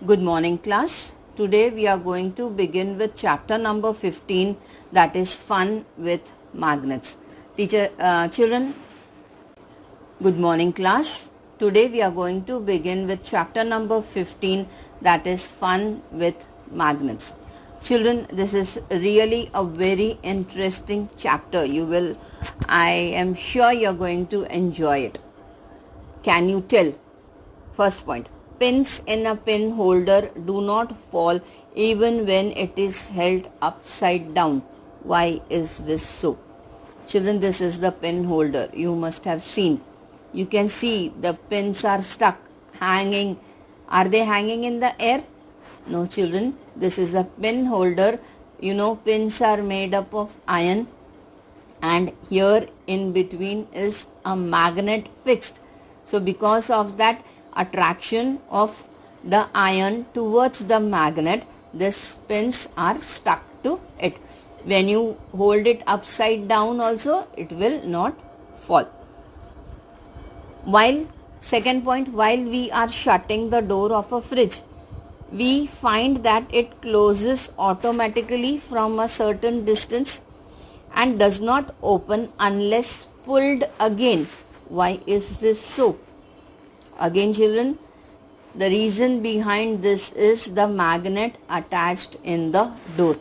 Good morning class. Today we are going to begin with chapter number 15, that is fun with magnets. Children, good morning class. Today we are going to begin with chapter number 15, that is fun with magnets. Children, this is really a very interesting chapter. I am sure you are going to enjoy it. Can you tell? First point, pins in a pin holder do not fall even when it is held upside down. Why is this so? Children, this is the pin holder. You must have seen. You can see the pins are stuck, hanging. Are they hanging in the air? No, children. This is a pin holder. You know, pins are made up of iron, and here in between is a magnet fixed. So because of that attraction of the iron towards the magnet, these pins are stuck to it. When you hold it upside down also, it will not fall. Second point, while we are shutting the door of a fridge, we find that it closes automatically from a certain distance and does not open unless pulled again. Why is this so? Again, children, the reason behind this is the magnet attached in the door.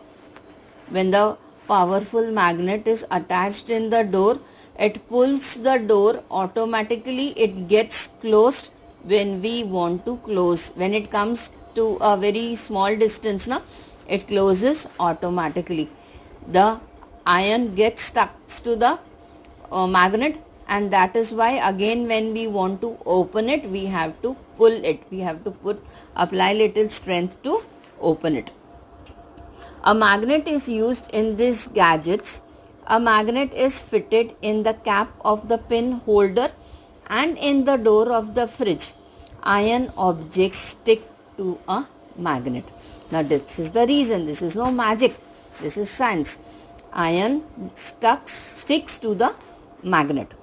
When the powerful magnet is attached in the door, it pulls the door automatically. It gets closed when we want to close. When it comes to a very small distance, it closes automatically. The iron gets stuck to the magnet, and that is why again when we want to open it, we have to pull it. We have to apply little strength to open it. A magnet is used in these gadgets. A magnet is fitted in the cap of the pin holder and in the door of the fridge. Iron objects stick to a magnet. Now this is the reason. This is no magic. This is science. Iron sticks to the magnet.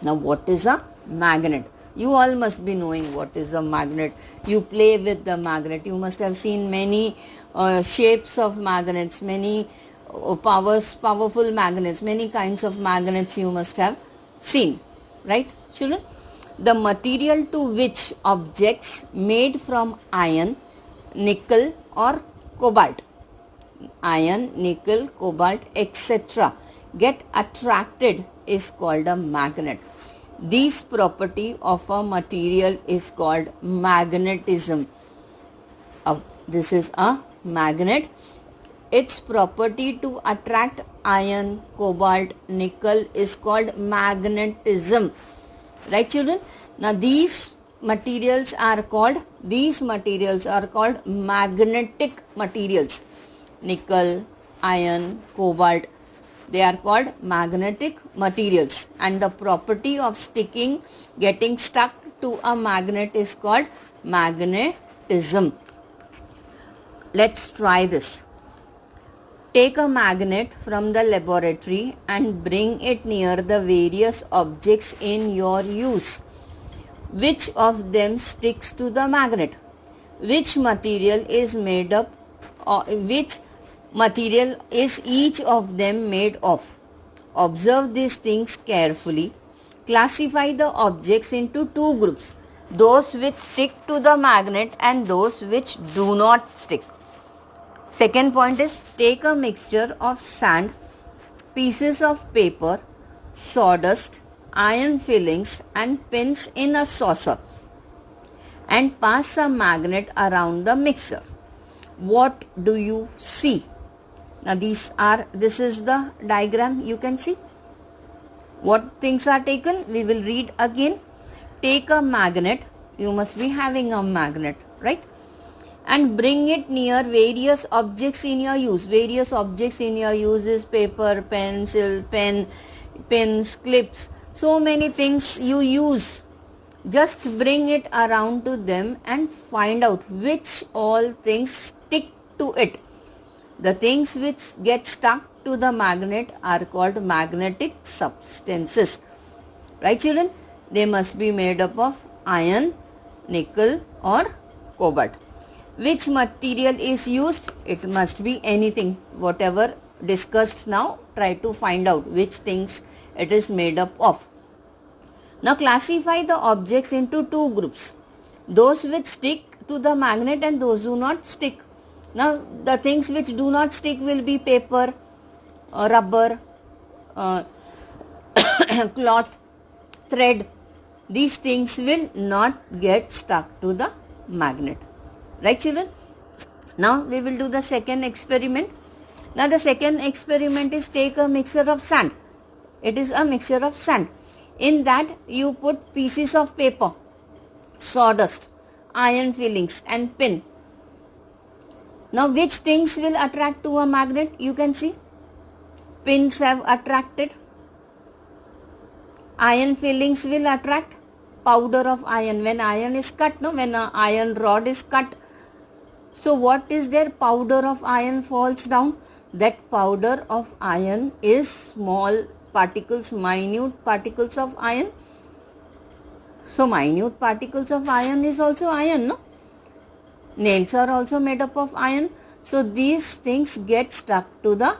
Now what is a magnet? You all must be knowing what is a magnet. You play with the magnet. You must have seen many shapes of magnets, many powerful magnets, many kinds of magnets you must have seen. Right, children? The material to which objects made from iron, nickel or cobalt, etc. get attracted is called a magnet. This property of a material is called magnetism. This is a magnet. Its property to attract iron, cobalt, nickel is called magnetism. Right, children? Now these materials are called magnetic materials. Nickel, iron, cobalt, they are called magnetic materials, and the property of getting stuck to a magnet is called magnetism. Let's try this. Take a magnet from the laboratory and bring it near the various objects in your use. Which of them sticks to the magnet? Which material is made up? Which material is each of them made of? Observe these things carefully. Classify the objects into two groups, those which stick to the magnet and those which do not stick. Second point is, take a mixture of sand, pieces of paper, sawdust, iron fillings and pins in a saucer and pass a magnet around the mixture. What do you see? Now this is the diagram. You can see what things are taken. We will read again. Take a magnet. You must be having a magnet, right? And bring it near various objects in your use. Various objects in your use is paper, pencil, pens, clips. So many things you use. Just bring it around to them and find out which all things stick to it. The things which get stuck to the magnet are called magnetic substances. Right, children? They must be made up of iron, nickel or cobalt. Which material is used? It must be anything. Whatever discussed now, try to find out which things it is made up of. Now classify the objects into two groups. Those which stick to the magnet and those do not stick. Now the things which do not stick will be paper, rubber, cloth, thread. These things will not get stuck to the magnet. Right, children? Now we will do the second experiment. Now the second experiment is take a mixture of sand. It is a mixture of sand. In that you put pieces of paper, sawdust, iron fillings and pin. Now which things will attract to a magnet? You can see pins have attracted. Iron fillings will attract. Powder of iron, when iron is cut, no, when an iron rod is cut, so what is there? Powder of iron falls down. That powder of iron is small particles, minute particles of iron. So minute particles of iron is also iron, no? Nails are also made up of iron. So these things get stuck to the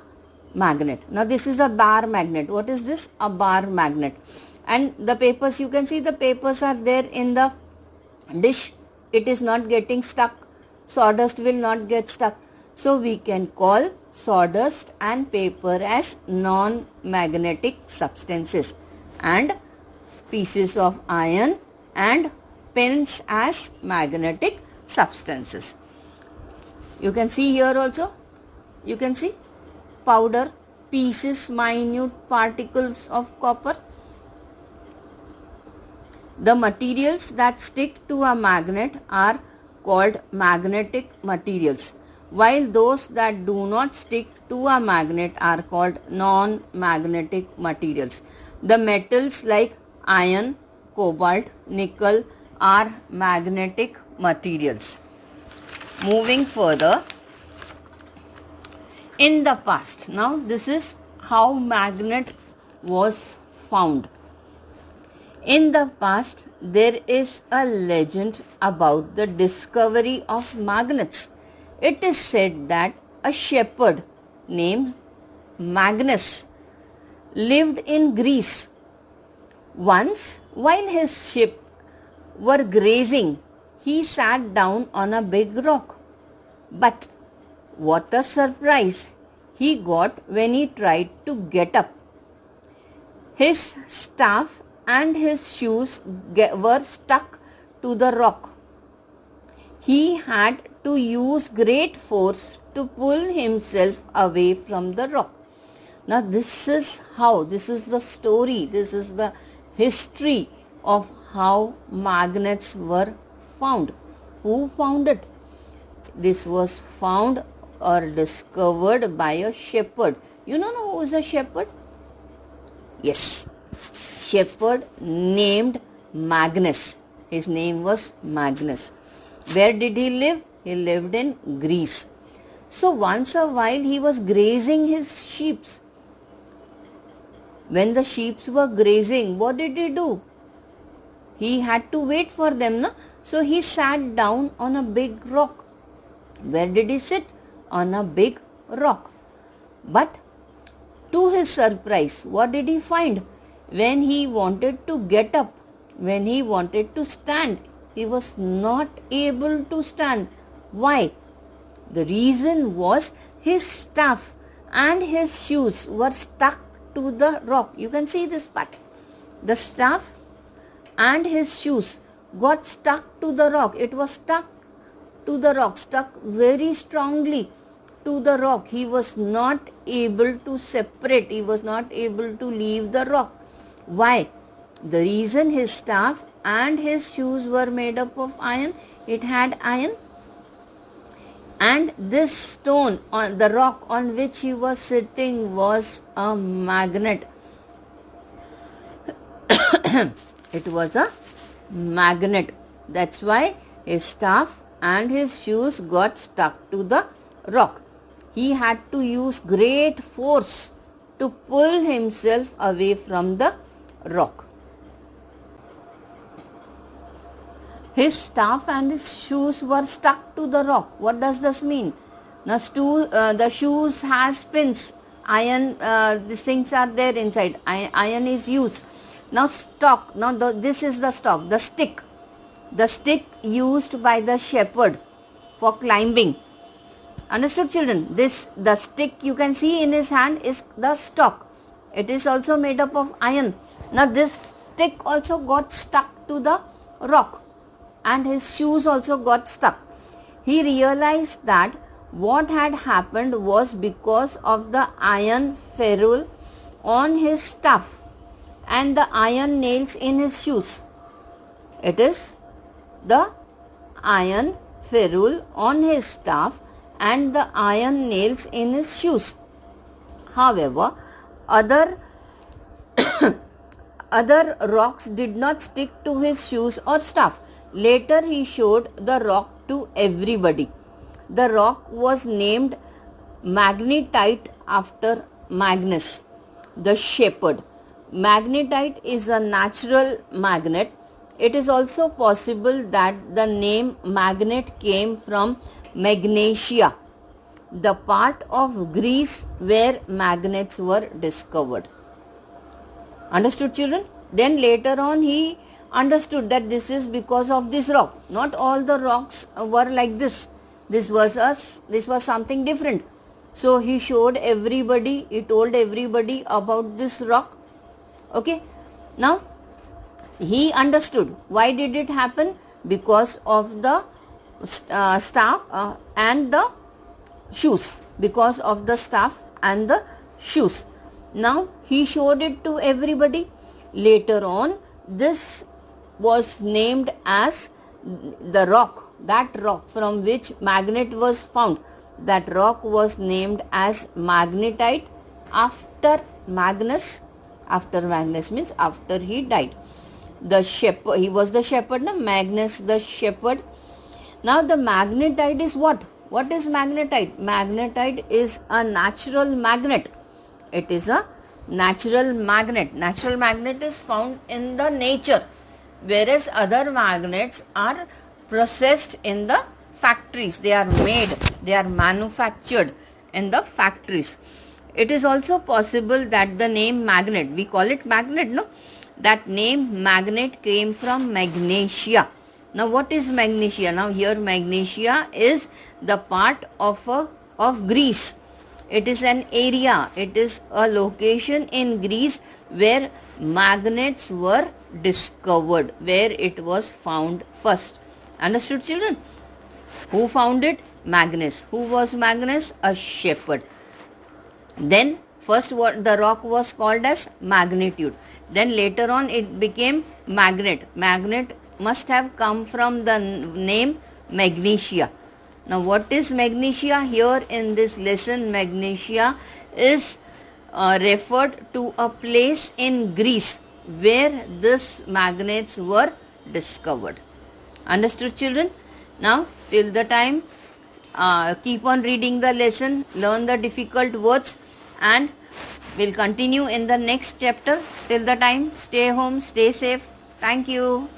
magnet. Now this is a bar magnet. What is this? A bar magnet. And the papers, you can see the papers are there in the dish. It is not getting stuck. Sawdust will not get stuck. So we can call sawdust and paper as non-magnetic substances, and pieces of iron and pins as magnetic substances. You can see here also, you can see powder, pieces, minute particles of copper. The materials that stick to a magnet are called magnetic materials, while those that do not stick to a magnet are called non-magnetic materials. The metals like iron, cobalt, nickel are magnetic materials. Moving further, in the past, now this is how magnet was found. In the past, there is a legend about the discovery of magnets. It is said that a shepherd named Magnus lived in Greece. Once, while his sheep were grazing, he sat down on a big rock. But what a surprise he got when he tried to get up. His staff and his shoes were stuck to the rock. He had to use great force to pull himself away from the rock. Now this is how, this is the story, this is the history of how magnets were found. Who found it? This was found or discovered by a shepherd. You know who is a shepherd? Yes, shepherd named Magnus. His name was Magnus. Where did he live? He lived in Greece. So once a while he was grazing his sheep. When the sheep were grazing, what did he do? He had to wait for them, no? So he sat down on a big rock. Where did he sit? On a big rock. But to his surprise, what did he find? When he wanted to get up, when he wanted to stand, he was not able to stand. Why? The reason was his staff and his shoes were stuck to the rock. You can see this part. The staff and his shoes got stuck to the rock. It was stuck to the rock, stuck very strongly to the rock. He was not able to separate. He was not able to leave the rock. Why? The reason his staff and his shoes were made up of iron. It had iron. And this stone on the rock on which he was sitting was a magnet. It was a magnet. That's why his staff and his shoes got stuck to the rock. He had to use great force to pull himself away from the rock. his staff and his shoes were stuck to the rock. What does this mean? Now the shoes has pins, iron, these things are there inside, iron is used. Now stock, now this is the stock, the stick used by the shepherd for climbing. Understood, children? The stick you can see in his hand is the stock. It is also made up of iron. Now this stick also got stuck to the rock and his shoes also got stuck. He realized that what had happened was because of the iron ferrule on his staff and the iron nails in his shoes. It is the iron ferrule on his staff and the iron nails in his shoes. However, other rocks did not stick to his shoes or staff. Later he showed the rock to everybody. The rock was named magnetite after Magnus, the shepherd. Magnetite is a natural magnet. It is also possible that the name magnet came from Magnesia, the part of Greece where magnets were discovered. Understood, children? Then later on he understood that this is because of this rock. Not all the rocks were like this. This was something different. So he showed everybody, he told everybody about this rock. Okay. Now he understood why did it happen, because of the staff and the shoes, because of the staff and the shoes. Now he showed it to everybody. Later on this was named as the rock, that rock from which magnet was found. That rock was named as magnetite after Magnus. After Magnus means after he died. The shepherd, he was the shepherd, no? Magnus the shepherd. Now the magnetite is what? What is magnetite? Magnetite is a natural magnet. It is a natural magnet. Natural magnet is found in the nature, whereas other magnets are processed in the factories. They are made, they are manufactured in the factories. It is also possible that the name magnet, we call it magnet, no? That name magnet came from Magnesia. Now what is Magnesia? Now here Magnesia is the part of Greece. It is an area, it is a location in Greece where magnets were discovered, where it was found first. Understood, children? Who found it? Magnus. Who was Magnus? A shepherd. Then first what the rock was called as magnitude. Then later on it became magnet. Magnet must have come from the name Magnesia. Now what is Magnesia? Here in this lesson, Magnesia is referred to a place in Greece where these magnets were discovered. Understood, children? Now till the time, keep on reading the lesson, learn the difficult words, and we'll continue in the next chapter. Till the time, stay home, stay safe. Thank you.